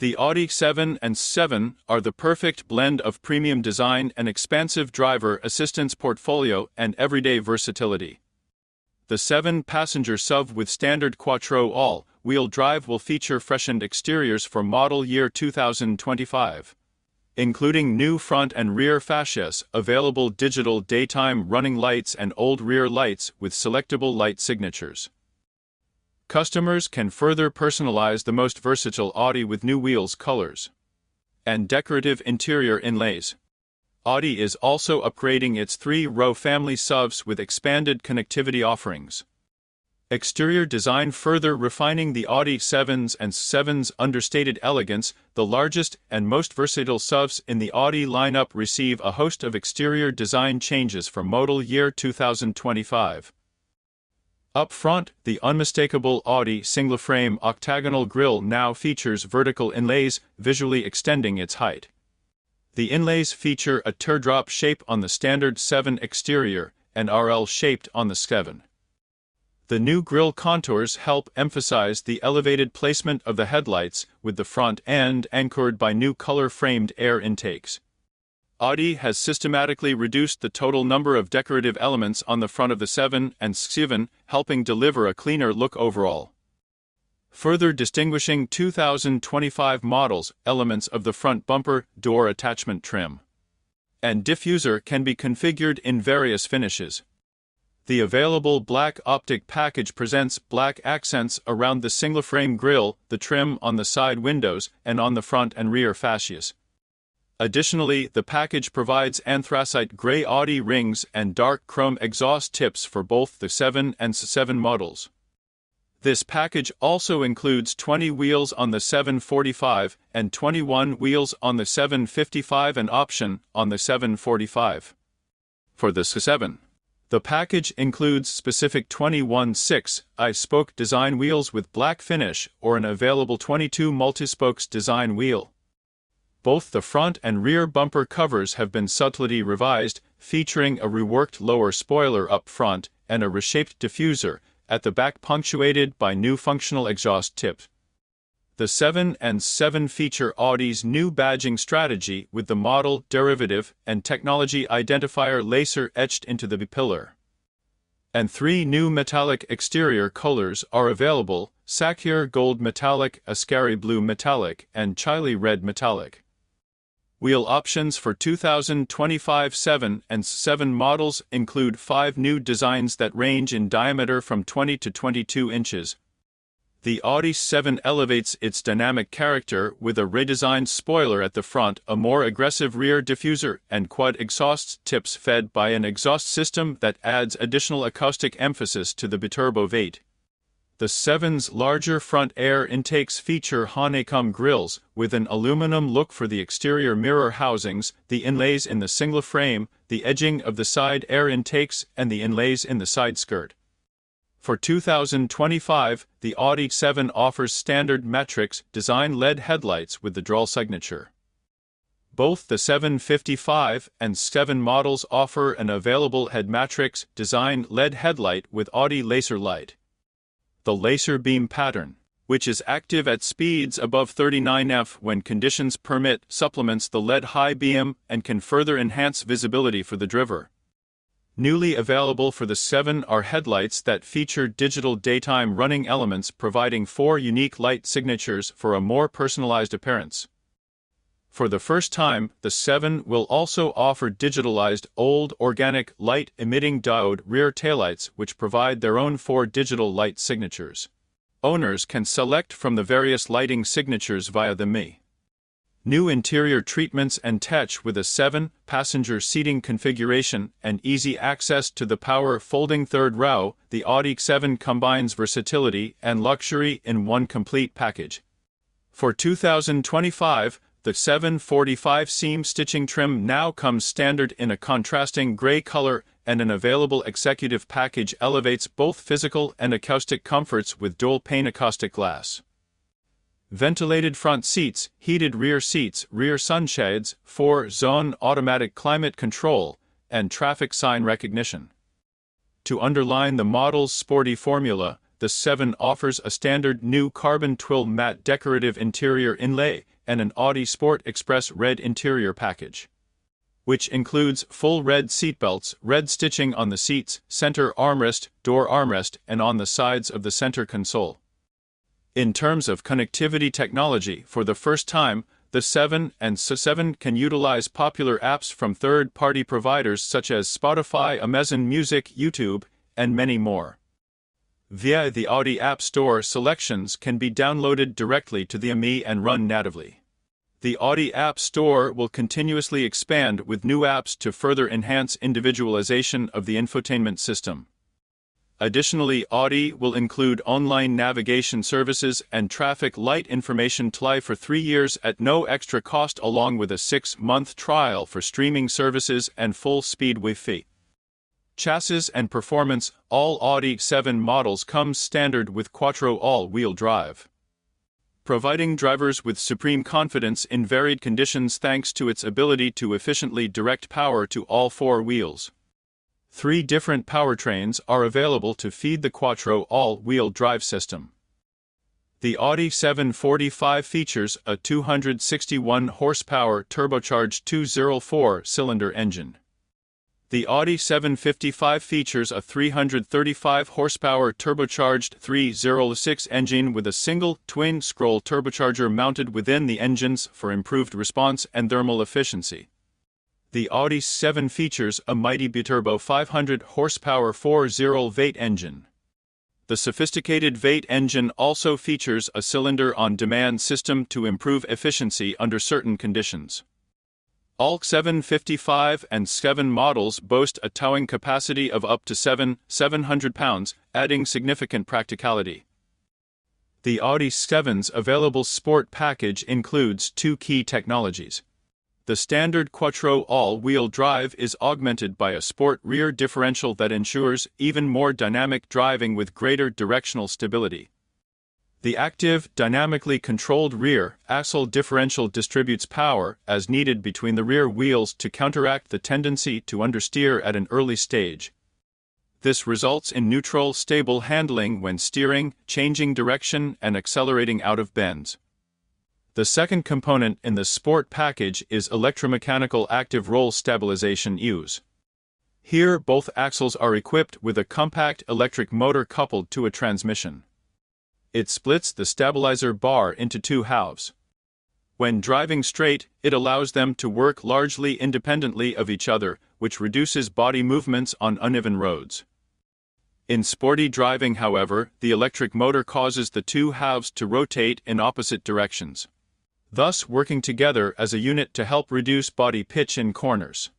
The Audi 7 and 7 are the perfect blend of premium design and expansive driver assistance portfolio and everyday versatility. The 7-passenger SUV with standard Quattro all-wheel drive will feature freshened exteriors for model year 2025, including new front and rear fascias, available digital daytime running lights and old rear lights with selectable light signatures. Customers can further personalize the most versatile Audi with new wheels colors and decorative interior inlays. Audi is also upgrading its 3-row family SUVs with expanded connectivity offerings. Exterior design further refining the Audi 7s and 7's understated elegance. The largest and most versatile SUVs in the Audi lineup receive a host of exterior design changes for model year 2025. Up front, the unmistakable Audi single-frame octagonal grille now features vertical inlays, visually extending its height. The inlays feature a teardrop shape on the standard 7 exterior and RL-shaped on the 7. The new grille contours help emphasize the elevated placement of the headlights, with the front end anchored by new color-framed air intakes. Audi has systematically reduced the total number of decorative elements on the front of the 7 and SQ7, helping deliver a cleaner look overall. Further distinguishing 2025 models, elements of the front bumper, door attachment trim, and diffuser can be configured in various finishes. The available black optic package presents black accents around the single-frame grille, the trim on the side windows, and on the front and rear fascias. Additionally, the package provides anthracite gray Audi rings and dark chrome exhaust tips for both the 7 and 7 models. This package also includes 20 wheels on the 745 and 21 wheels on the 755 and option on the 745. For the SQ7, the package includes specific 21/6 spoke design wheels with black finish or an available 22 multispokes design wheel. Both the front and rear bumper covers have been subtly revised, featuring a reworked lower spoiler up front and a reshaped diffuser at the back punctuated by new functional exhaust tips. The 7 and 7 feature Audi's new badging strategy with the model derivative and technology identifier laser etched into the B-pillar. And 3 new metallic exterior colors are available: Saphir Gold Metallic, Ascari Blue Metallic, and Chile Red Metallic. Wheel options for 2025 7 and 7 models include 5 new designs that range in diameter from 20 to 22 inches. The Audi 7 elevates its dynamic character with a redesigned spoiler at the front, a more aggressive rear diffuser, and quad exhaust tips fed by an exhaust system that adds additional acoustic emphasis to the biturbo V8. The 7's larger front air intakes feature honeycomb grilles, with an aluminum look for the exterior mirror housings, the inlays in the single frame, the edging of the side air intakes, and the inlays in the side skirt. For 2025, the Audi 7 offers standard matrix design LED headlights with the dual signature. Both the 755 and 7 models offer an available head matrix design LED headlight with Audi laser light. The laser beam pattern, which is active at speeds above 39 mph when conditions permit, supplements the LED high beam and can further enhance visibility for the driver. Newly available for the 7 are headlights that feature digital daytime running elements, providing 4 unique light signatures for a more personalized appearance. For the first time, the 7 will also offer digitalized, old, organic, light-emitting diode rear taillights, which provide their own 4 digital light signatures. Owners can select from the various lighting signatures via the Mi. New interior treatments and tech with a 7-passenger seating configuration and easy access to the power folding third row. The Audi 7 combines versatility and luxury in one complete package. For 2025, the 745 seam stitching trim now comes standard in a contrasting gray color, and an available executive package elevates both physical and acoustic comforts with dual-pane acoustic glass. Ventilated front seats, heated rear seats, rear sunshades, 4-zone automatic climate control, and traffic sign recognition. To underline the model's sporty formula, the 7 offers a standard new carbon twill matte decorative interior inlay and an Audi Sport Express red interior package, which includes full red seatbelts, red stitching on the seats, center armrest, door armrest, and on the sides of the center console. In terms of connectivity technology, for the first time, the 7 and SQ7 can utilize popular apps from third-party providers such as Spotify, Amazon Music, YouTube, and many more. Via the Audi App Store, selections can be downloaded directly to the ME and run natively. The Audi App Store will continuously expand with new apps to further enhance individualization of the infotainment system. Additionally, Audi will include online navigation services and traffic light information for 3 years at no extra cost, along with a 6-month trial for streaming services and full-speed Wi-Fi. Chassis and performance: all Audi 7 models come standard with Quattro all-wheel drive, providing drivers with supreme confidence in varied conditions thanks to its ability to efficiently direct power to all 4 wheels. 3 different powertrains are available to feed the Quattro all-wheel drive system. The Audi 745 features a 261 horsepower turbocharged 204-cylinder engine. The Audi 755 features a 335 horsepower turbocharged 306 engine with a single twin-scroll turbocharger mounted within the engines for improved response and thermal efficiency. The Audi 7 features a mighty biturbo 500 horsepower 4.0 engine. The sophisticated V8 engine also features a cylinder-on-demand system to improve efficiency under certain conditions. All 755 and 7 models boast a towing capacity of up to 700 pounds, adding significant practicality. The Audi 7's available sport package includes 2 key technologies. The standard Quattro all-wheel drive is augmented by a sport rear differential that ensures even more dynamic driving with greater directional stability. The active, dynamically controlled rear axle differential distributes power as needed between the rear wheels to counteract the tendency to understeer at an early stage. This results in neutral, stable handling when steering, changing direction, and accelerating out of bends. The second component in the sport package is electromechanical active roll stabilization EWS. Here, both axles are equipped with a compact electric motor coupled to a transmission. It splits the stabilizer bar into 2 halves. When driving straight, it allows them to work largely independently of each other, which reduces body movements on uneven roads. In sporty driving, however, the electric motor causes the 2 halves to rotate in opposite directions, thus working together as a unit to help reduce body pitch in corners.